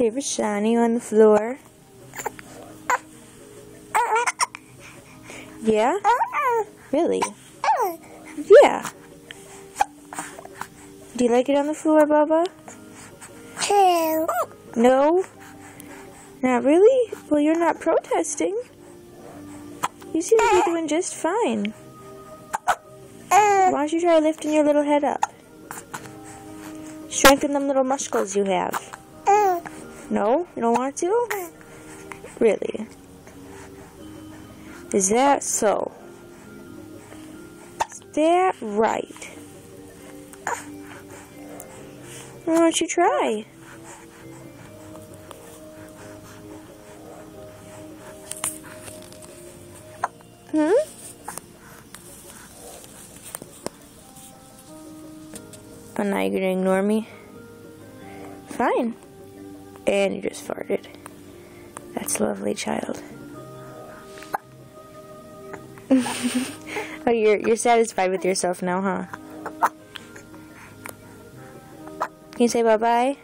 Favorite shiny on the floor. Yeah? Really? Yeah. Do you like it on the floor, Bubba? No? Not really? Well, you're not protesting. You seem to be doing just fine. Why don't you try lifting your little head up? Strengthen them little muscles you have. No? You don't want to? Really? Is that so? Is that right? Why don't you try? Hmm? Oh, now you're gonna ignore me? Fine. And you just farted. That's lovely, child. Oh, you're satisfied with yourself now, huh? Can you say bye-bye?